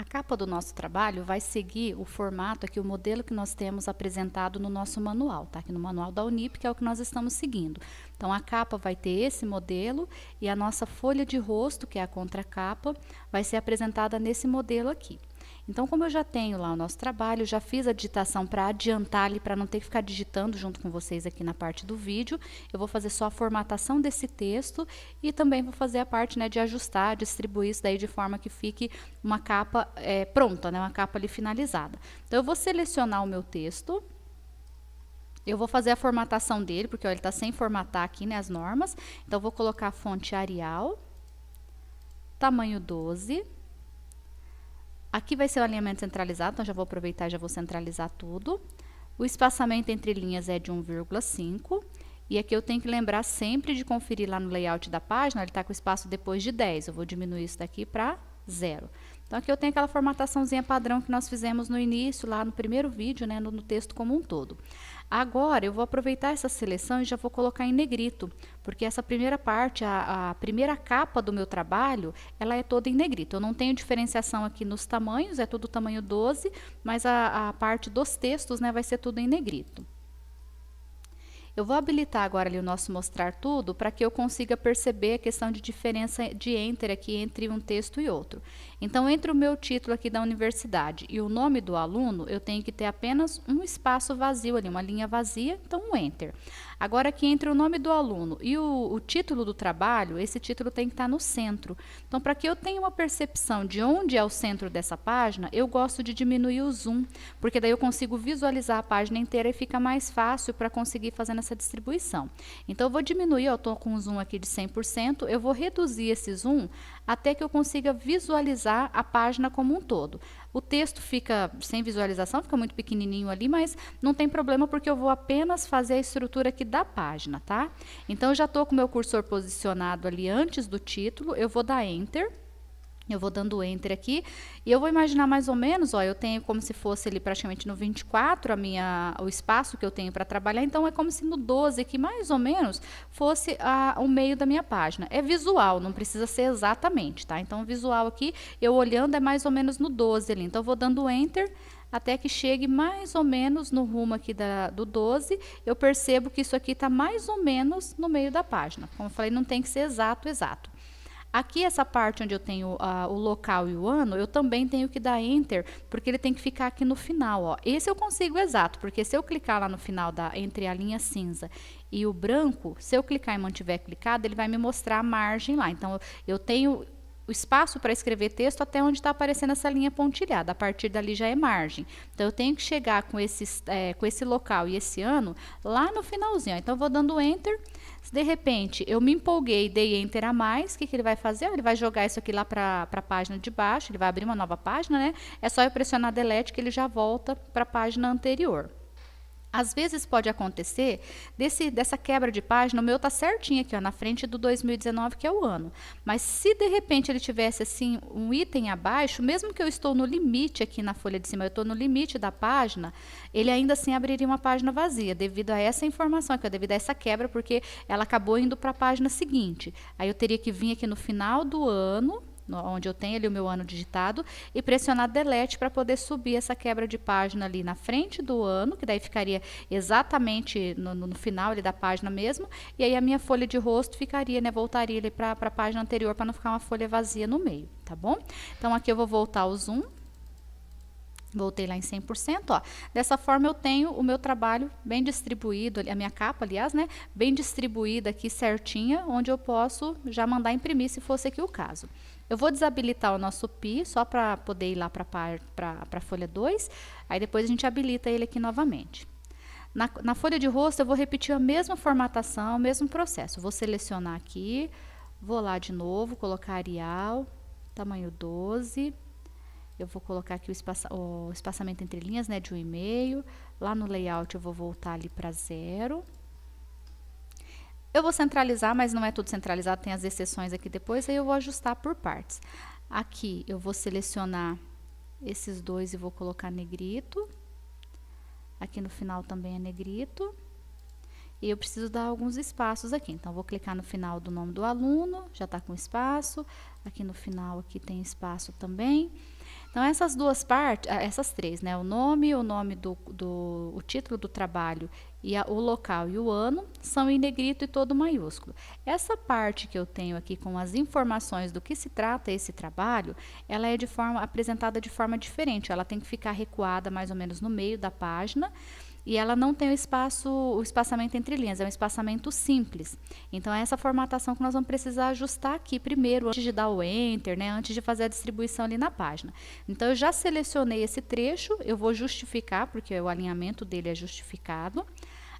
A capa do nosso trabalho vai seguir o formato aqui, o modelo que nós temos apresentado no nosso manual, tá? Aqui no manual da Unip, que é o que nós estamos seguindo. Então, a capa vai ter esse modelo e a nossa folha de rosto, que é a contracapa, vai ser apresentada nesse modelo aqui. Então, como eu já tenho lá o nosso trabalho, já fiz a digitação para adiantar ali, para não ter que ficar digitando junto com vocês aqui na parte do vídeo, eu vou fazer só a formatação desse texto e também vou fazer a parte, né, de ajustar, distribuir isso daí de forma que fique uma capa pronta, né, uma capa ali finalizada. Então, eu vou selecionar o meu texto. Eu vou fazer a formatação dele, porque ó, ele está sem formatar aqui, né, as normas. Então, eu vou colocar a fonte Arial, tamanho 12. Aqui vai ser o alinhamento centralizado, então já vou aproveitar e já vou centralizar tudo. O espaçamento entre linhas é de 1,5. E aqui eu tenho que lembrar sempre de conferir lá no layout da página, ele está com espaço depois de 10. Eu vou diminuir isso daqui para 0. Então, aqui eu tenho aquela formataçãozinha padrão que nós fizemos no início, lá no primeiro vídeo, né, no texto como um todo. Agora, eu vou aproveitar essa seleção e já vou colocar em negrito, porque essa primeira parte, a primeira capa do meu trabalho, ela é toda em negrito. Eu não tenho diferenciação aqui nos tamanhos, é tudo tamanho 12, mas a parte dos textos, né, vai ser tudo em negrito. Eu vou habilitar agora ali o nosso mostrar tudo para que eu consiga perceber a questão de diferença de enter aqui entre um texto e outro. Então, entre o meu título aqui da universidade e o nome do aluno, eu tenho que ter apenas um espaço vazio ali, uma linha vazia, então um enter. Agora, aqui entre o nome do aluno e o título do trabalho, esse título tem que estar no centro. Então, para que eu tenha uma percepção de onde é o centro dessa página, eu gosto de diminuir o zoom, porque daí eu consigo visualizar a página inteira e fica mais fácil para conseguir fazer essa distribuição. Então, eu vou diminuir, eu estou com um zoom aqui de 100%, eu vou reduzir esse zoom até que eu consiga visualizar a página como um todo. O texto fica sem visualização, fica muito pequenininho ali, mas não tem problema porque eu vou apenas fazer a estrutura aqui da página, tá? Então, eu já estou com o meu cursor posicionado ali antes do título, eu vou dar Enter. Eu vou dando Enter aqui e eu vou imaginar mais ou menos, ó, eu tenho como se fosse ali praticamente no 24 o espaço que eu tenho para trabalhar, então é como se no 12 aqui mais ou menos fosse o meio da minha página. É visual, não precisa ser exatamente, tá? Então o visual aqui, eu olhando é mais ou menos no 12 ali, então eu vou dando Enter até que chegue mais ou menos no rumo aqui do 12, eu percebo que isso aqui está mais ou menos no meio da página. Como eu falei, não tem que ser exato. Aqui, essa parte onde eu tenho o local e o ano, eu também tenho que dar Enter, porque ele tem que ficar aqui no final, ó. Esse eu consigo exato, porque se eu clicar lá no final, entre a linha cinza e o branco, se eu clicar e mantiver clicado, ele vai me mostrar a margem lá. Então, eu tenho o espaço para escrever texto até onde está aparecendo essa linha pontilhada. A partir dali já é margem. Então, eu tenho que chegar com esse local e esse ano lá no finalzinho. Então, eu vou dando Enter. Se de repente eu me empolguei e dei Enter a mais, o que ele vai fazer? Ele vai jogar isso aqui lá para a página de baixo, ele vai abrir uma nova página, né? É só eu pressionar Delete que ele já volta para a página anterior. Às vezes pode acontecer dessa quebra de página, o meu tá certinho aqui, ó, na frente do 2019, que é o ano. Mas se de repente ele tivesse assim um item abaixo, mesmo que eu estou no limite aqui na folha de cima, eu estou no limite da página, ele ainda assim abriria uma página vazia, devido a essa informação aqui, ó, devido a essa quebra, porque ela acabou indo para a página seguinte. Aí eu teria que vir aqui no final do ano, onde eu tenho ali o meu ano digitado, e pressionar Delete para poder subir essa quebra de página ali na frente do ano, que daí ficaria exatamente no final ali da página mesmo, e aí a minha folha de rosto ficaria, né, voltaria ali para a página anterior para não ficar uma folha vazia no meio, tá bom? Então, aqui eu vou voltar o zoom. Voltei lá em 100%, ó. Dessa forma eu tenho o meu trabalho bem distribuído, a minha capa, aliás, né, bem distribuída aqui certinha, onde eu posso já mandar imprimir se fosse aqui o caso. Eu vou desabilitar o nosso PI, só para poder ir lá para a folha 2, aí depois a gente habilita ele aqui novamente. Na folha de rosto eu vou repetir a mesma formatação, o mesmo processo. Vou selecionar aqui, vou lá de novo, colocar Arial, tamanho 12... Eu vou colocar aqui o espaçamento entre linhas, né, de 1,5. Lá no layout eu vou voltar ali para 0. Eu vou centralizar, mas não é tudo centralizado, tem as exceções aqui depois, aí eu vou ajustar por partes. Aqui eu vou selecionar esses dois e vou colocar negrito. Aqui no final também é negrito. E eu preciso dar alguns espaços aqui. Então, vou clicar no final do nome do aluno, já está com espaço. Aqui no final aqui tem espaço também. Então, essas duas partes, essas três, né? O nome o título do trabalho e o local e o ano são em negrito e todo maiúsculo. Essa parte que eu tenho aqui com as informações do que se trata esse trabalho, ela é apresentada de forma diferente. Ela tem que ficar recuada mais ou menos no meio da página. E ela não tem o espaçamento entre linhas, é um espaçamento simples. Então, é essa formatação que nós vamos precisar ajustar aqui primeiro, antes de dar o Enter, né, antes de fazer a distribuição ali na página. Então, eu já selecionei esse trecho, eu vou justificar, porque o alinhamento dele é justificado.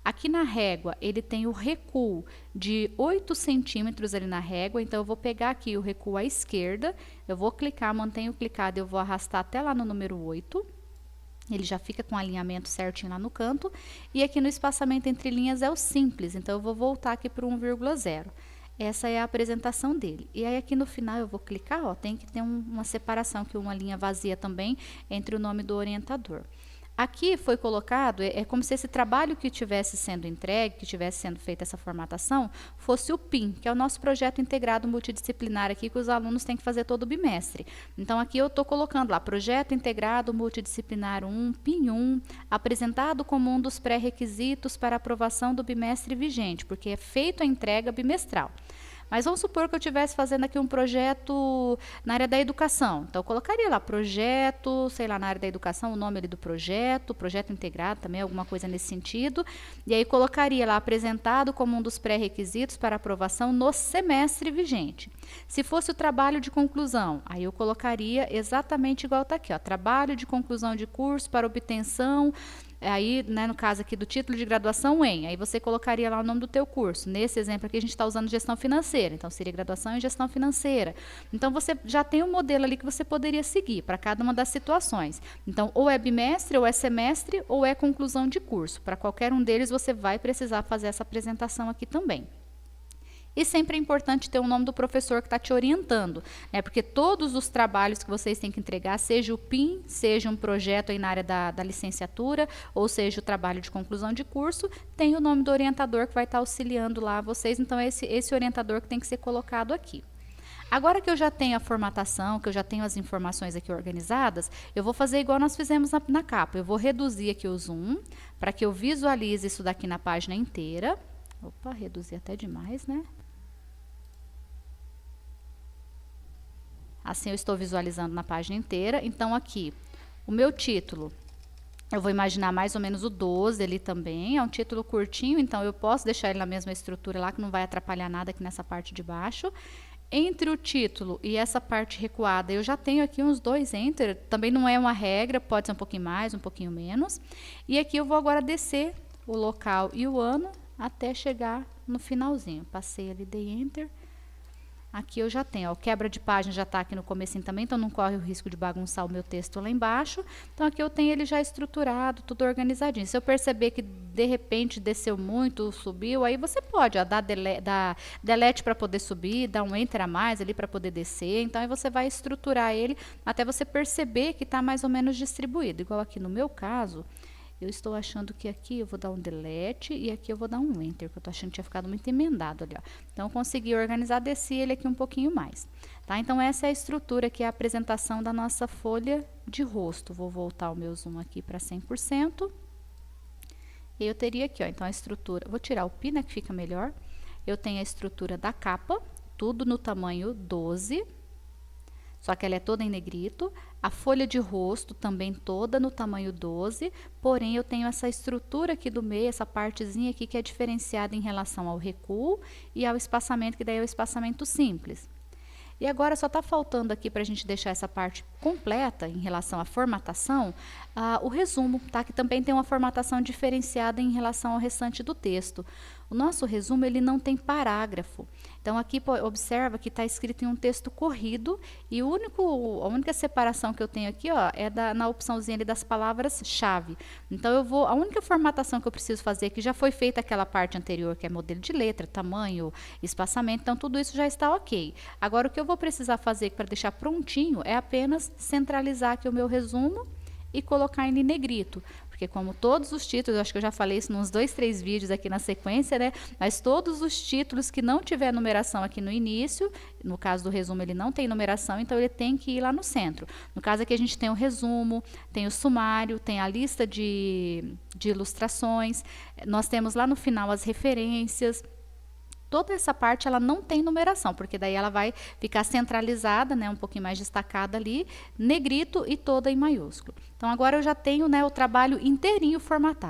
Aqui na régua, ele tem o recuo de 8 centímetros ali na régua, então eu vou pegar aqui o recuo à esquerda, eu vou clicar, mantenho clicado, eu vou arrastar até lá no número 8. Ele já fica com o alinhamento certinho lá no canto. E aqui no espaçamento entre linhas é o simples. Então, eu vou voltar aqui para o 1,0. Essa é a apresentação dele. E aí, aqui no final, eu vou clicar, ó, tem que ter uma separação, que uma linha vazia também, entre o nome do orientador. Aqui foi colocado, é como se esse trabalho que estivesse sendo entregue, que estivesse sendo feita essa formatação, fosse o PIM, que é o nosso projeto integrado multidisciplinar aqui, que os alunos têm que fazer todo o bimestre. Então, aqui eu estou colocando lá, projeto integrado multidisciplinar 1, PIM 1, apresentado como um dos pré-requisitos para aprovação do bimestre vigente, porque é feito a entrega bimestral. Mas vamos supor que eu estivesse fazendo aqui um projeto na área da educação. Então, eu colocaria lá projeto, sei lá, na área da educação, o nome ali do projeto integrado também, alguma coisa nesse sentido. E aí, colocaria lá apresentado como um dos pré-requisitos para aprovação no semestre vigente. Se fosse o trabalho de conclusão, aí eu colocaria exatamente igual está aqui, ó, trabalho de conclusão de curso para obtenção. Aí, né, no caso aqui do título de graduação aí você colocaria lá o nome do teu curso. Nesse exemplo aqui a gente está usando gestão financeira, então seria graduação em gestão financeira. Então, você já tem um modelo ali que você poderia seguir para cada uma das situações. Então, ou é bimestre, ou é semestre, ou é conclusão de curso. Para qualquer um deles, você vai precisar fazer essa apresentação aqui também. E sempre é importante ter o nome do professor que está te orientando, né? Porque todos os trabalhos que vocês têm que entregar, seja o PIM, seja um projeto aí na área da licenciatura, ou seja o trabalho de conclusão de curso, tem o nome do orientador que vai estar auxiliando lá vocês. Então, é esse orientador que tem que ser colocado aqui. Agora que eu já tenho a formatação, que eu já tenho as informações aqui organizadas, eu vou fazer igual nós fizemos na capa. Eu vou reduzir aqui o zoom, para que eu visualize isso daqui na página inteira. Opa, reduzi até demais, né? Assim eu estou visualizando na página inteira. Então, aqui, o meu título, eu vou imaginar mais ou menos o 12 ali também. É um título curtinho, então eu posso deixar ele na mesma estrutura lá, que não vai atrapalhar nada aqui nessa parte de baixo. Entre o título e essa parte recuada, eu já tenho aqui uns 2 enter. Também não é uma regra, pode ser um pouquinho mais, um pouquinho menos. E aqui eu vou agora descer o local e o ano até chegar no finalzinho. Passei ali, dei enter. Aqui eu já tenho, ó, quebra de página já está aqui no comecinho também, então não corre o risco de bagunçar o meu texto lá embaixo. Então, aqui eu tenho ele já estruturado, tudo organizadinho. Se eu perceber que, de repente, desceu muito, subiu, aí você pode, ó, dar delete para poder subir, dar um enter a mais ali para poder descer. Então, aí você vai estruturar ele até você perceber que está mais ou menos distribuído. Igual aqui no meu caso, eu estou achando que aqui eu vou dar um delete e aqui eu vou dar um enter, porque eu estou achando que tinha ficado muito emendado ali, ó. Então, eu consegui organizar, desci ele aqui um pouquinho mais, tá? Então, essa é a estrutura, que é a apresentação da nossa folha de rosto. Vou voltar o meu zoom aqui para 100%. E eu teria aqui, ó, então a estrutura, vou tirar o pi, né, que fica melhor. Eu tenho a estrutura da capa, tudo no tamanho 12, só que ela é toda em negrito. A folha de rosto também toda no tamanho 12, porém eu tenho essa estrutura aqui do meio, essa partezinha aqui que é diferenciada em relação ao recuo e ao espaçamento, que daí é o espaçamento simples. E agora só está faltando aqui, para a gente deixar essa parte completa em relação à formatação, o resumo, tá? Que também tem uma formatação diferenciada em relação ao restante do texto. O nosso resumo, ele não tem parágrafo. Então, aqui observa que está escrito em um texto corrido e a única separação que eu tenho aqui, ó, é na opçãozinha ali das palavras-chave. Então, a única formatação que eu preciso fazer, que já foi feita aquela parte anterior, que é modelo de letra, tamanho, espaçamento, então tudo isso já está ok. Agora, o que eu vou precisar fazer para deixar prontinho é apenas centralizar aqui o meu resumo e colocar ele em negrito. Porque porque como todos os títulos, eu acho que eu já falei isso nos 2, 3 vídeos aqui na sequência, né? Mas todos os títulos que não tiver numeração aqui no início, no caso do resumo ele não tem numeração, então ele tem que ir lá no centro. No caso aqui a gente tem o resumo, tem o sumário, tem a lista de ilustrações, nós temos lá no final as referências. Toda essa parte ela não tem numeração, porque daí ela vai ficar centralizada, né, um pouquinho mais destacada ali, negrito e toda em maiúsculo. Então agora eu já tenho, né, o trabalho inteirinho formatado.